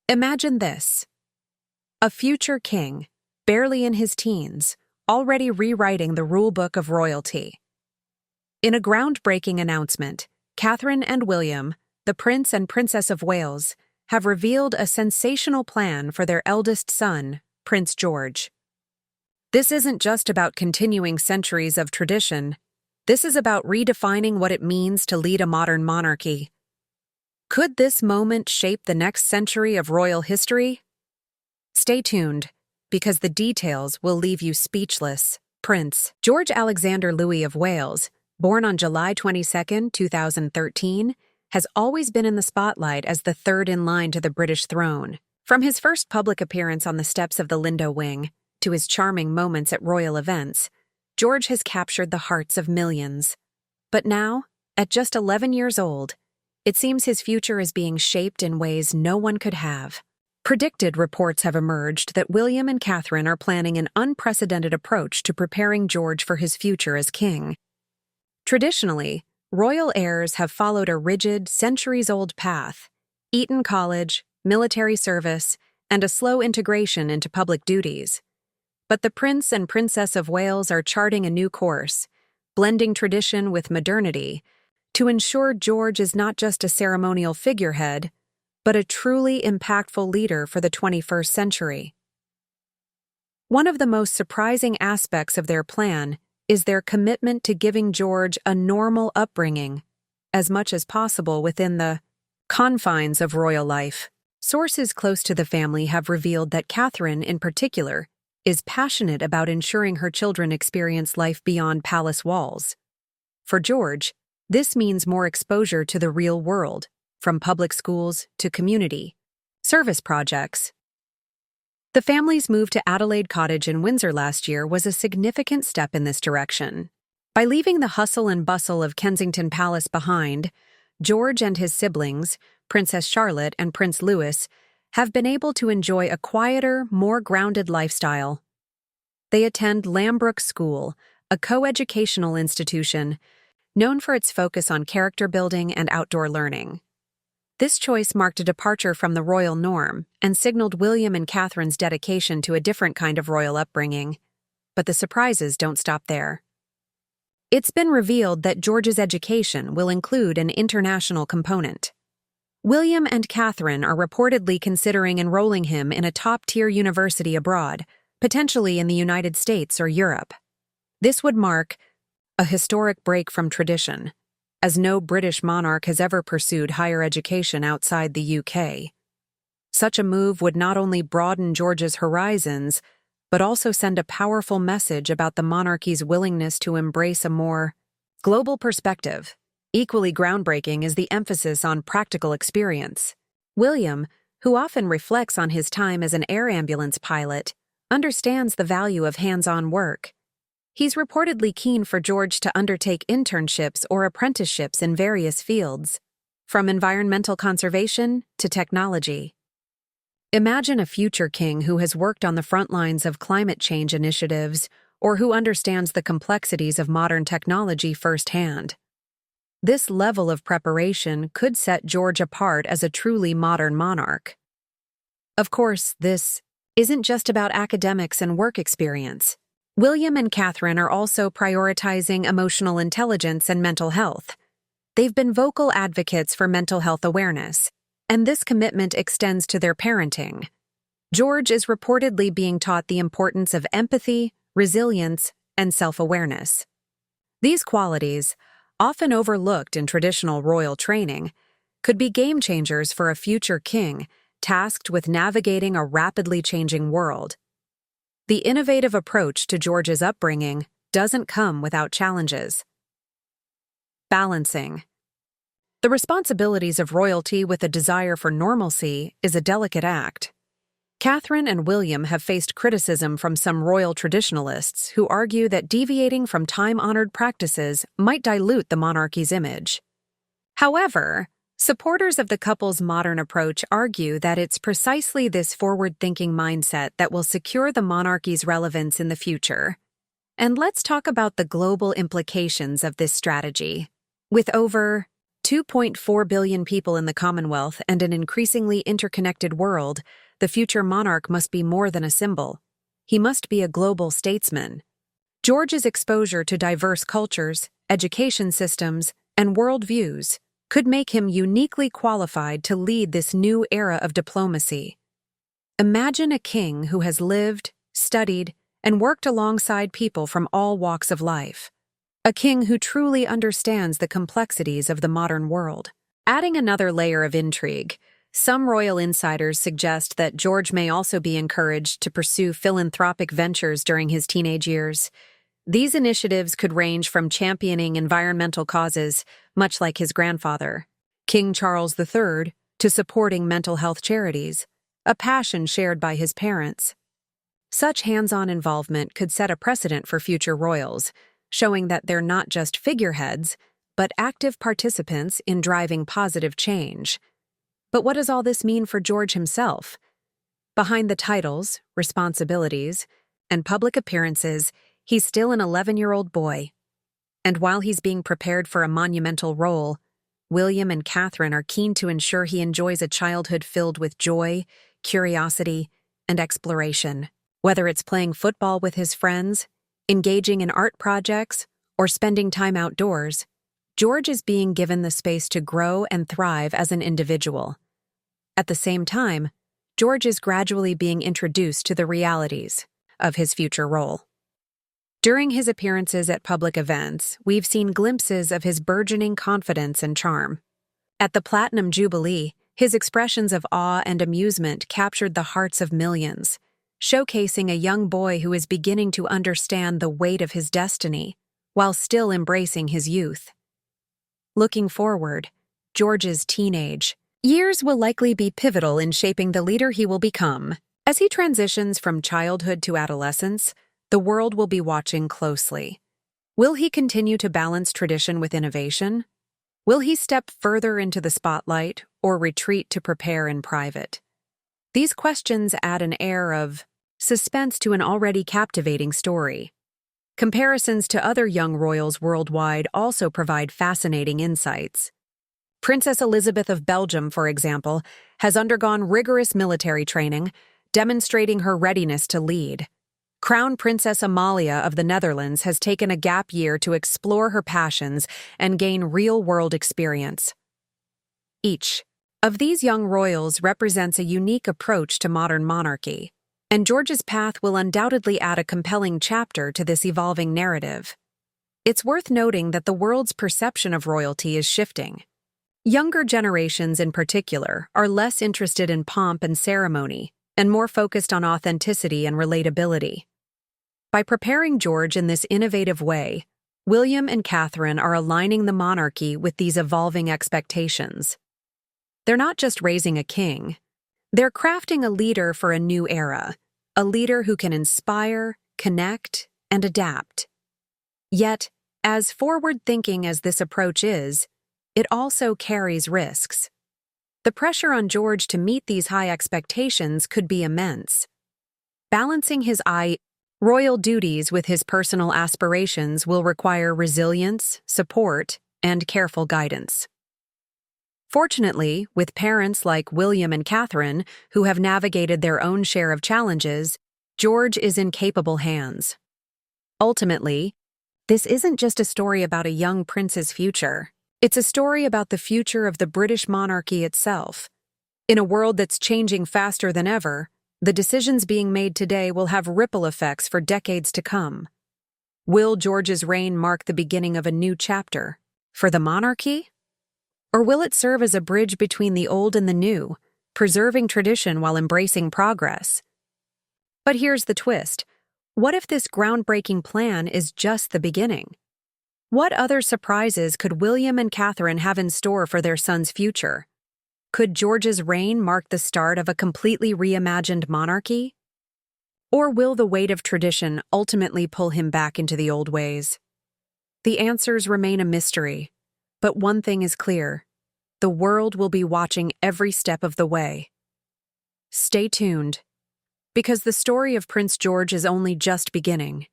Imagine this: a future king, barely in his teens, already rewriting the rulebook of royalty. In a groundbreaking announcement, Catherine and William, the Prince and Princess of Wales, have revealed a sensational plan for their eldest son, Prince George. This isn't just about continuing centuries of tradition. This is about redefining what it means to lead a modern monarchy. Could this moment shape the next century of royal history? Stay tuned, because the details will leave you speechless. Prince George Alexander Louis of Wales, born on July 22, 2013, has always been in the spotlight as the third in line to the British throne. From his first public appearance on the steps of the Lindo Wing to his charming moments at royal events, George has captured the hearts of millions. But now, at just 11 years old, it seems his future is being shaped in ways no one could have. Predicted reports have emerged that William and Catherine are planning an unprecedented approach to preparing George for his future as king. Traditionally, royal heirs have followed a rigid, centuries-old path: Eton College, military service, and a slow integration into public duties. But the Prince and Princess of Wales are charting a new course, blending tradition with modernity, to ensure George is not just a ceremonial figurehead, but a truly impactful leader for the 21st century. One of the most surprising aspects of their plan is their commitment to giving George a normal upbringing, as much as possible within the confines of royal life. Sources close to the family have revealed that Catherine, in particular, is passionate about ensuring her children experience life beyond palace walls. For George, this means more exposure to the real world, from public schools to community service projects. The family's move to Adelaide Cottage in Windsor last year was a significant step in this direction. By leaving the hustle and bustle of Kensington Palace behind, George and his siblings, Princess Charlotte and Prince Louis, have been able to enjoy a quieter, more grounded lifestyle. They attend Lambrook School, a co-educational institution known for its focus on character building and outdoor learning. This choice marked a departure from the royal norm and signaled William and Catherine's dedication to a different kind of royal upbringing. But the surprises don't stop there. It's been revealed that George's education will include an international component. William and Catherine are reportedly considering enrolling him in a top-tier university abroad, potentially in the United States or Europe. This would mark a historic break from tradition, as no British monarch has ever pursued higher education outside the UK. Such a move would not only broaden George's horizons, but also send a powerful message about the monarchy's willingness to embrace a more global perspective. Equally groundbreaking is the emphasis on practical experience. William, who often reflects on his time as an air ambulance pilot, understands the value of hands-on work. He's reportedly keen for George to undertake internships or apprenticeships in various fields, from environmental conservation to technology. Imagine a future king who has worked on the front lines of climate change initiatives or who understands the complexities of modern technology firsthand. This level of preparation could set George apart as a truly modern monarch. Of course, this isn't just about academics and work experience. William and Catherine are also prioritizing emotional intelligence and mental health. They've been vocal advocates for mental health awareness, and this commitment extends to their parenting. George is reportedly being taught the importance of empathy, resilience, and self-awareness. These qualities, often overlooked in traditional royal training, could be game changers for a future king tasked with navigating a rapidly changing world. The innovative approach to George's upbringing doesn't come without challenges. Balancing. The responsibilities of royalty with a desire for normalcy is a delicate act. Catherine and William have faced criticism from some royal traditionalists who argue that deviating from time-honored practices might dilute the monarchy's image. However, supporters of the couple's modern approach argue that it's precisely this forward-thinking mindset that will secure the monarchy's relevance in the future. And let's talk about the global implications of this strategy. With over 2.4 billion people in the Commonwealth and an increasingly interconnected world, the future monarch must be more than a symbol. He must be a global statesman. George's exposure to diverse cultures, education systems, and worldviews could make him uniquely qualified to lead this new era of diplomacy. Imagine a king who has lived, studied, and worked alongside people from all walks of life. A king who truly understands the complexities of the modern world. Adding another layer of intrigue, some royal insiders suggest that George may also be encouraged to pursue philanthropic ventures during his teenage years. These initiatives could range from championing environmental causes, much like his grandfather, King Charles III, to supporting mental health charities, a passion shared by his parents. Such hands-on involvement could set a precedent for future royals, showing that they're not just figureheads, but active participants in driving positive change. But what does all this mean for George himself? Behind the titles, responsibilities, and public appearances, he's still an 11-year-old boy. And while he's being prepared for a monumental role, William and Catherine are keen to ensure he enjoys a childhood filled with joy, curiosity, and exploration. Whether it's playing football with his friends, engaging in art projects, or spending time outdoors, George is being given the space to grow and thrive as an individual. At the same time, George is gradually being introduced to the realities of his future role. During his appearances at public events, we've seen glimpses of his burgeoning confidence and charm. At the Platinum Jubilee, his expressions of awe and amusement captured the hearts of millions, showcasing a young boy who is beginning to understand the weight of his destiny while still embracing his youth. Looking forward, George's teenage years will likely be pivotal in shaping the leader he will become. As he transitions from childhood to adolescence, the world will be watching closely. Will he continue to balance tradition with innovation? Will he step further into the spotlight or retreat to prepare in private? These questions add an air of suspense to an already captivating story. Comparisons to other young royals worldwide also provide fascinating insights. Princess Elizabeth of Belgium, for example, has undergone rigorous military training, demonstrating her readiness to lead. Crown Princess Amalia of the Netherlands has taken a gap year to explore her passions and gain real-world experience. Each of these young royals represents a unique approach to modern monarchy, and George's path will undoubtedly add a compelling chapter to this evolving narrative. It's worth noting that the world's perception of royalty is shifting. Younger generations in particular are less interested in pomp and ceremony and more focused on authenticity and relatability. By preparing George in this innovative way, William and Catherine are aligning the monarchy with these evolving expectations. They're not just raising a king, they're crafting a leader for a new era, a leader who can inspire, connect, and adapt. Yet, as forward-thinking as this approach is, it also carries risks. The pressure on George to meet these high expectations could be immense. Balancing his royal duties with his personal aspirations will require resilience, support, and careful guidance. Fortunately, with parents like William and Catherine, who have navigated their own share of challenges, George is in capable hands. Ultimately, this isn't just a story about a young prince's future. It's a story about the future of the British monarchy itself. In a world that's changing faster than ever, the decisions being made today will have ripple effects for decades to come. Will George's reign mark the beginning of a new chapter for the monarchy? Or will it serve as a bridge between the old and the new, preserving tradition while embracing progress? But here's the twist. What if this groundbreaking plan is just the beginning? What other surprises could William and Catherine have in store for their son's future? Could George's reign mark the start of a completely reimagined monarchy? Or will the weight of tradition ultimately pull him back into the old ways? The answers remain a mystery, but one thing is clear. The world will be watching every step of the way. Stay tuned, because the story of Prince George is only just beginning.